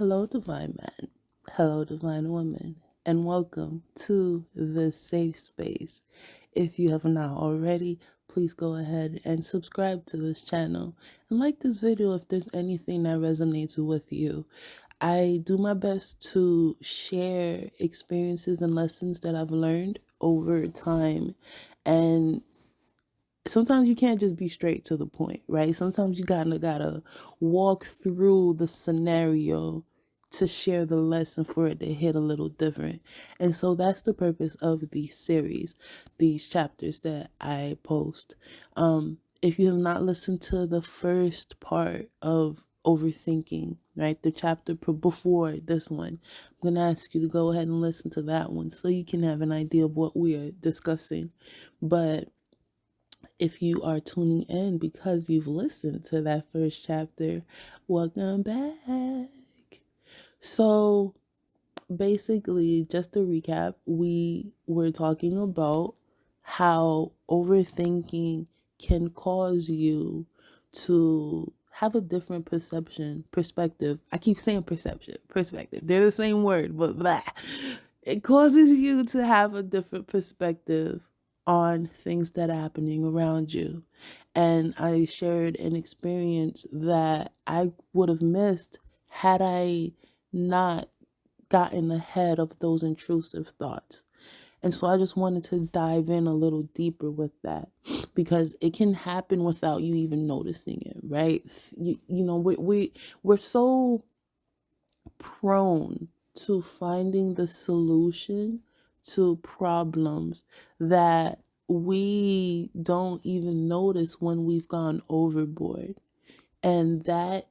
Hello, divine man. Hello, divine woman. And welcome to the safe space. If you have not already, please go ahead and subscribe to this channel and like this video if there's anything that resonates with you. I do my best to share experiences and lessons that I've learned over time. And sometimes you can't just be straight to the point, right? Sometimes you gotta walk through the scenario to share the lesson for it to hit a little different. And so that's the purpose of these series, these chapters that I post. If you have not listened to the first part of overthinking, right, the chapter before this one, I'm gonna ask you to go ahead and listen to that one so you can have an idea of what we are discussing. But if you are tuning in because you've listened to that first chapter, welcome back. So, basically, just to recap, we were talking about how overthinking can cause you to have a different perspective. I keep saying perspective. They're the same word, but blah. It causes you to have a different perspective on things that are happening around you. And I shared an experience that I would have missed had I not gotten ahead of those intrusive thoughts. And so I just wanted to dive in a little deeper with that because it can happen without you even noticing it, right? We're so prone to finding the solution to problems that we don't even notice when we've gone overboard. And can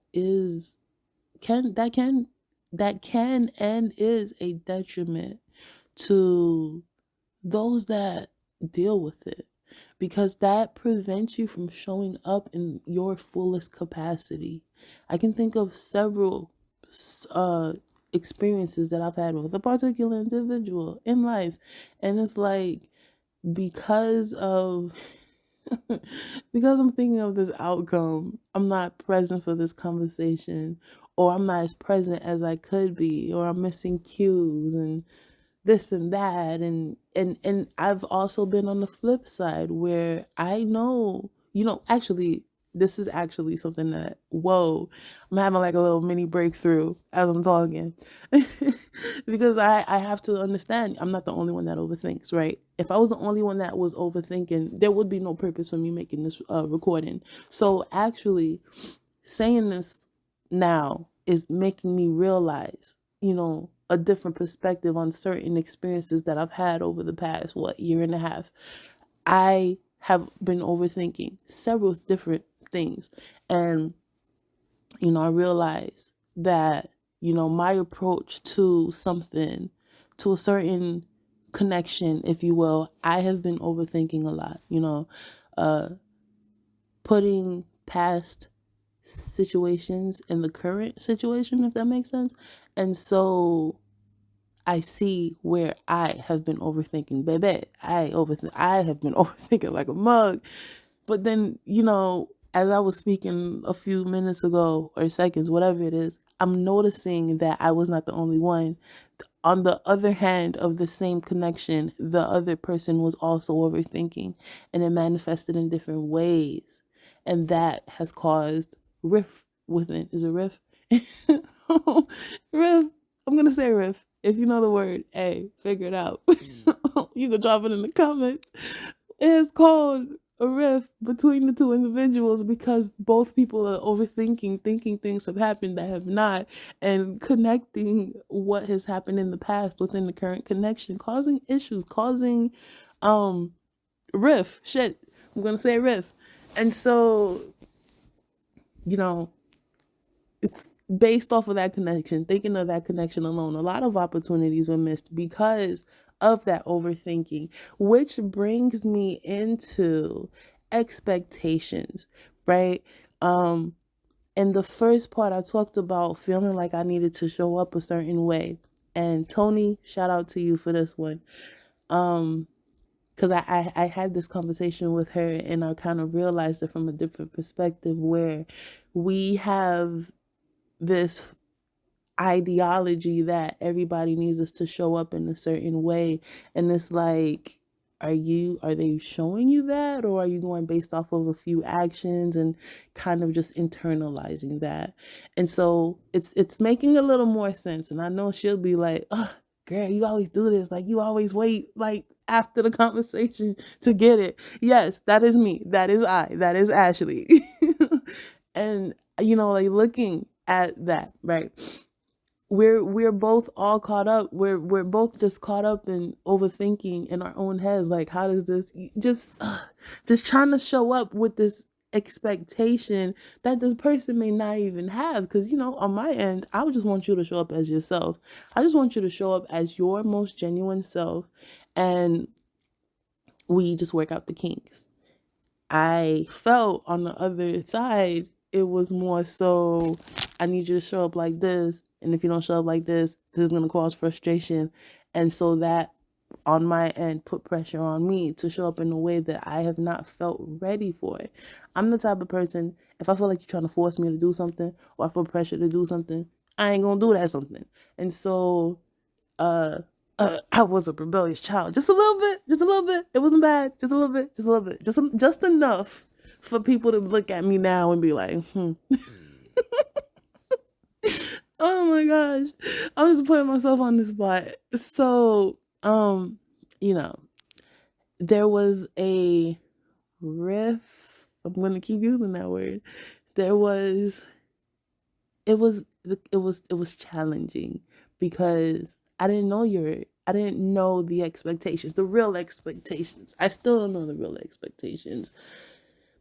that can that can and is a detriment to those that deal with it, because that prevents you from showing up in your fullest capacity. I can think of several uh experiences that I've had with a particular individual in life, and it's like, because of because I'm thinking of this outcome, I'm not present for this conversation, or I'm not as present as I could be, or I'm missing cues and this and that. And I've also been on the flip side where I know, actually, this is actually something that, whoa, I'm having like a little mini breakthrough as I'm talking. Because I have to understand I'm not the only one that overthinks, right? If I was the only one that was overthinking, there would be no purpose for me making this recording. So actually saying this now is making me realize, a different perspective on certain experiences that I've had over the past, year and a half. I have been overthinking several different things. And, I realize that, my approach to something, to a certain connection, if you will, I have been overthinking a lot, putting past situations in the current situation, if that makes sense. And so I see where I have been overthinking, baby. I have been overthinking like a mug. But then, as I was speaking a few minutes ago or seconds, whatever it is, I'm noticing that I was not the only one. On the other hand of the same connection, the other person was also overthinking, and it manifested in different ways. And that has caused rift within. Is it rift? Rift. I'm going to say rift. If you know the word, hey, figure it out. You can drop it in the comments. It's called a rift between the two individuals because both people are overthinking, thinking things have happened that have not, and connecting what has happened in the past within the current connection, causing issues, causing rift. Shit, I'm gonna say rift. And so, it's based off of that connection, thinking of that connection alone, a lot of opportunities were missed because of that overthinking, which brings me into expectations, right? In the first part, I talked about feeling like I needed to show up a certain way. And Tony, shout out to you for this one. Because I had this conversation with her and I kind of realized it from a different perspective where we have this, ideology that everybody needs us to show up in a certain way. And it's like, are they showing you that, or are you going based off of a few actions and kind of just internalizing that? And so it's making a little more sense. And I know she'll be like, oh, girl, you always do this, like you always wait like after the conversation to get it. Yes, that is me, that is Ashley. And like looking at that, right, we're both all caught up. We're both just caught up in overthinking in our own heads. Like, how does this just trying to show up with this expectation that this person may not even have? Because on my end, I would just want you to show up as yourself. I just want you to show up as your most genuine self, and we just work out the kinks. I felt on the other side, it was more so, I need you to show up like this. And if you don't show up like this is going to cause frustration. And so that on my end put pressure on me to show up in a way that I have not felt ready for it. I'm the type of person, if I feel like you're trying to force me to do something, or I feel pressure to do something, I ain't going to do that something. And so, I was a rebellious child, just a little bit. It wasn't bad, just a little bit, just enough for people to look at me now and be like, oh my gosh, I'm just putting myself on the spot. So, there was a riff. I'm going to keep using that word. There was, it was challenging because I didn't know the expectations, the real expectations. I still don't know the real expectations,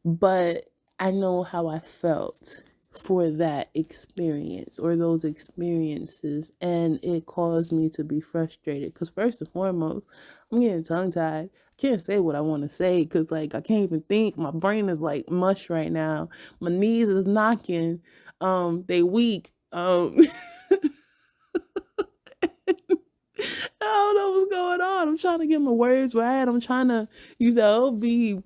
but I know how I felt for that experience or those experiences, and it caused me to be frustrated because first and foremost, I'm getting tongue tied. I can't say what I want to say because like I can't even think. My brain is like mush right now. My knees is knocking. They weak. I don't know what's going on. I'm trying to get my words right. I'm trying to, be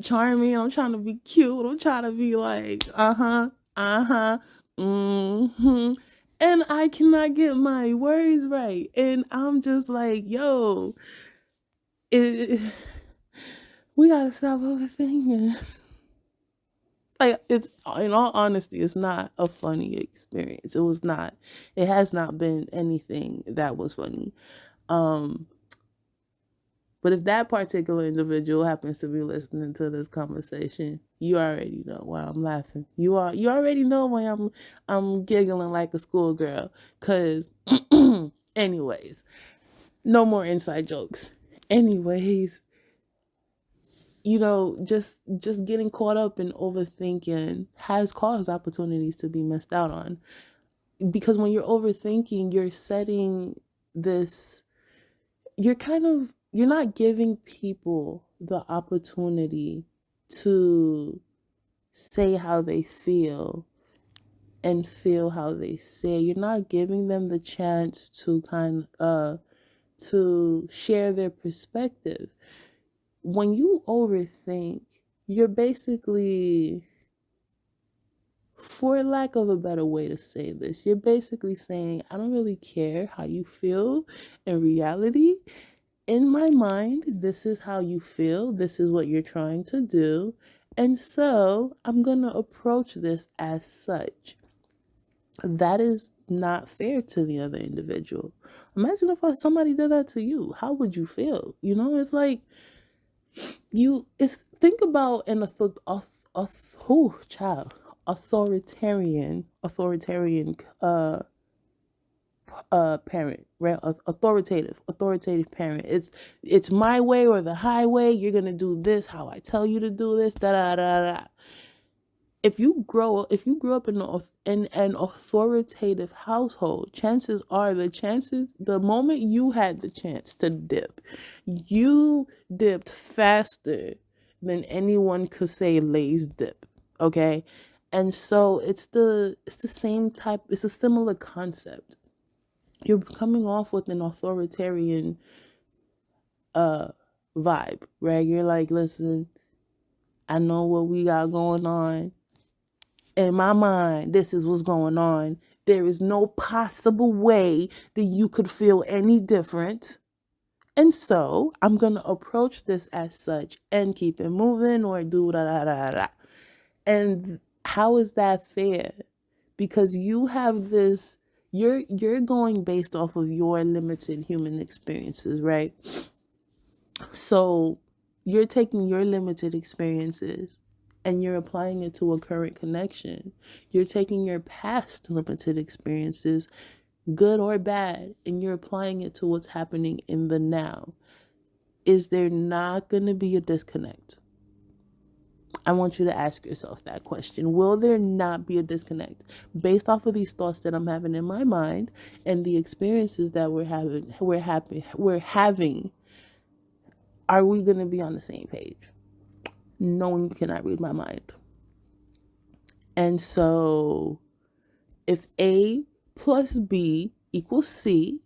charming. I'm trying to be cute. I'm trying to be like, mm-hmm. And I cannot get my words right. And I'm just like, yo, we gotta stop overthinking. Like, it's, in all honesty, it's not a funny experience. It was not. It has not been anything that was funny. But if that particular individual happens to be listening to this conversation, you already know why I'm laughing. You already know why I'm giggling like a schoolgirl. Cause anyways, no more inside jokes. Anyways, just getting caught up in overthinking has caused opportunities to be missed out on. Because when you're overthinking, you're setting this, you're not giving people the opportunity to say how they feel and feel how they say. You're not giving them the chance to to share their perspective. When you overthink, you're basically, for lack of a better way to say this, you're basically saying, I don't really care how you feel in reality. In my mind, this is how you feel. This is what you're trying to do. And so I'm going to approach this as such. That is not fair to the other individual. Imagine if somebody did that to you. How would you feel? It's like think about an authoritarian parent, right? Authoritative parent. It's my way or the highway. You're gonna do this how I tell you to do this. Da da da da. If you grew up in an authoritative household, chances are the moment you had the chance to dip, you dipped faster than anyone could say Lay's dip. Okay, and so it's the same type. It's a similar concept. You're coming off with an authoritarian vibe, right? You're like, listen, I know what we got going on. In my mind, this is what's going on. There is no possible way that you could feel any different. And so I'm going to approach this as such and keep it moving or do da da da da. And how is that fair? Because you have this, you're going based off of your limited human experiences, right? So you're taking your limited experiences and you're applying it to a current connection. You're taking your past limited experiences, good or bad, and you're applying it to what's happening in the now. Is there not going to be a disconnect? I want you to ask yourself that question. Will there not be a disconnect based off of these thoughts that I'm having in my mind and the experiences that we're having? Are we going to be on the same page? Knowing you cannot read my mind. And so if A plus B equals C,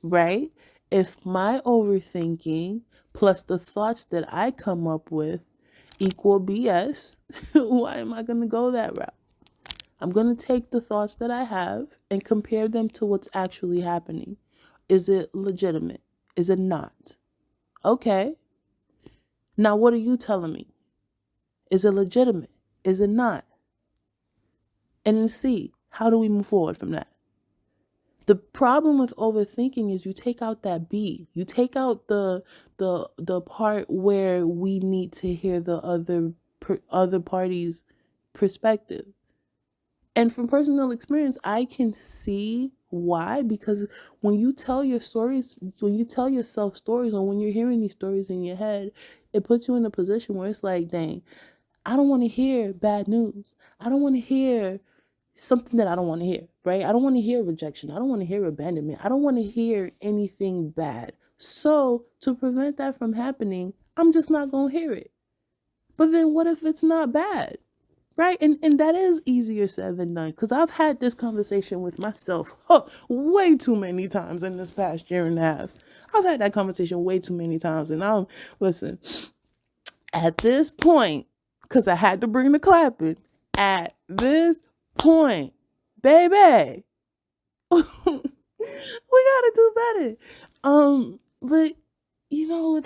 right? If my overthinking plus the thoughts that I come up with equal BS, why am I going to go that route? I'm going to take the thoughts that I have and compare them to what's actually happening. Is it legitimate? Is it not? Okay. Now, what are you telling me? Is it legitimate? Is it not? And then C, how do we move forward from that? The problem with overthinking is you take out that B. You take out the part where we need to hear the other party's perspective. And from personal experience, I can see why, because when you tell your stories, when you tell yourself stories, or when you're hearing these stories in your head, it puts you in a position where it's like, dang, I don't want to hear bad news. I don't want to hear something that I don't want to hear, right? I don't want to hear rejection. I don't want to hear abandonment. I don't want to hear anything bad. So to prevent that from happening, I'm just not going to hear it. But then what if it's not bad? Right? And that is easier said than done, because I've had this conversation with myself way too many times in this past year and a half. I've had that conversation way too many times. And listen, at this point, because I had to bring the clapping, at this point, baby, we gotta do better. But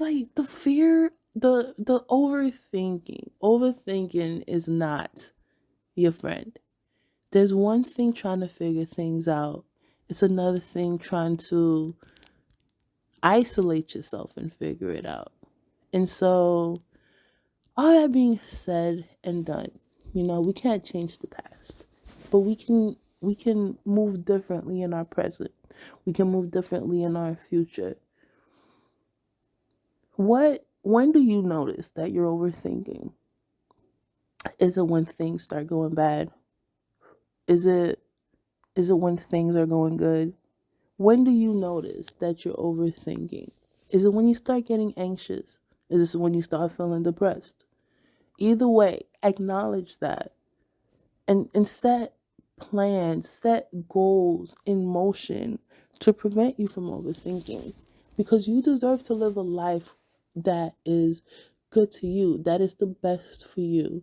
like the fear, the overthinking is not your friend. There's one thing trying to figure things out. It's another thing trying to isolate yourself and figure it out. And so, all that being said and done, we can't change the past, but we can move differently in our present. We can move differently in our future. When do you notice that you're overthinking? Is it when things start going bad? Is it when things are going good? When do you notice that you're overthinking? Is it when you start getting anxious? Is it when you start feeling depressed? Either way, acknowledge that and set plans, set goals in motion to prevent you from overthinking, because you deserve to live a life that is good to you, that is the best for you.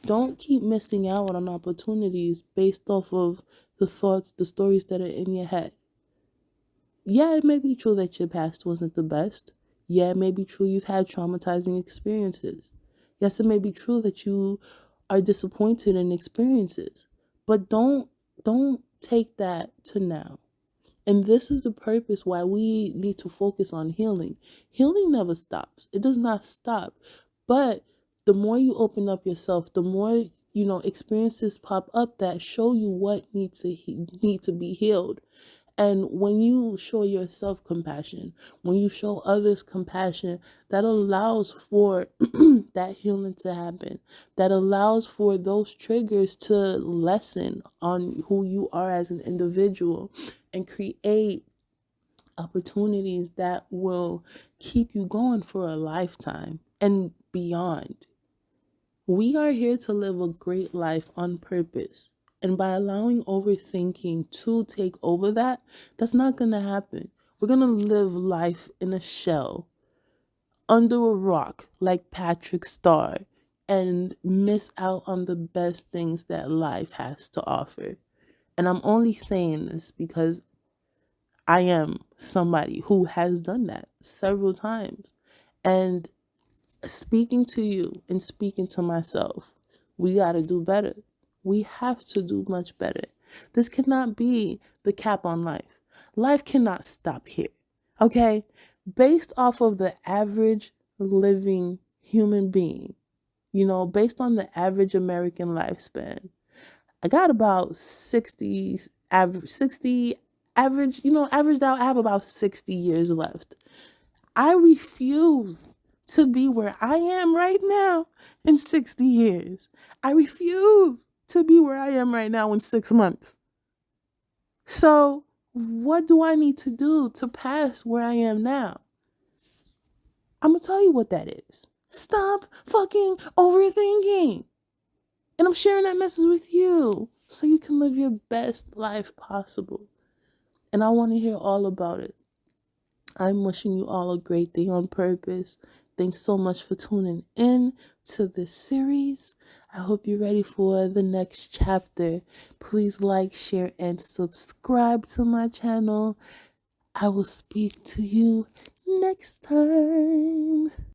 Don't keep missing out on opportunities based off of the thoughts, the stories that are in your head. Yeah, it may be true that your past wasn't the best. Yeah, it may be true you've had traumatizing experiences. Yes, it may be true that you are disappointed in experiences. But don't take that to now. And this is the purpose why we need to focus on healing. Healing never stops. It does not stop. But the more you open up yourself, the more experiences pop up that show you what need to be healed. And when you show yourself compassion, when you show others compassion, that allows for that healing to happen. That allows for those triggers to lessen on who you are as an individual and create opportunities that will keep you going for a lifetime and beyond. We are here to live a great life on purpose. And by allowing overthinking to take over that's not going to happen. We're going to live life in a shell, under a rock, like Patrick Star, and miss out on the best things that life has to offer. And I'm only saying this because I am somebody who has done that several times. And speaking to you and speaking to myself, we got to do better. We have to do much better. This cannot be the cap on life. Life cannot stop here. Okay? Based off of the average living human being, based on the average American lifespan, I got about 60 average, averaged out, I have about 60 years left. I refuse to be where I am right now in 60 years. I refuse to be where I am right now in 6 months. So, what do I need to do to pass where I am now? I'm going to tell you what that is. Stop fucking overthinking. And I'm sharing that message with you so you can live your best life possible. And I want to hear all about it. I'm wishing you all a great day on purpose. Thanks so much for tuning in to this series. I hope you're ready for the next chapter. Please like, share, and subscribe to my channel. I will speak to you next time.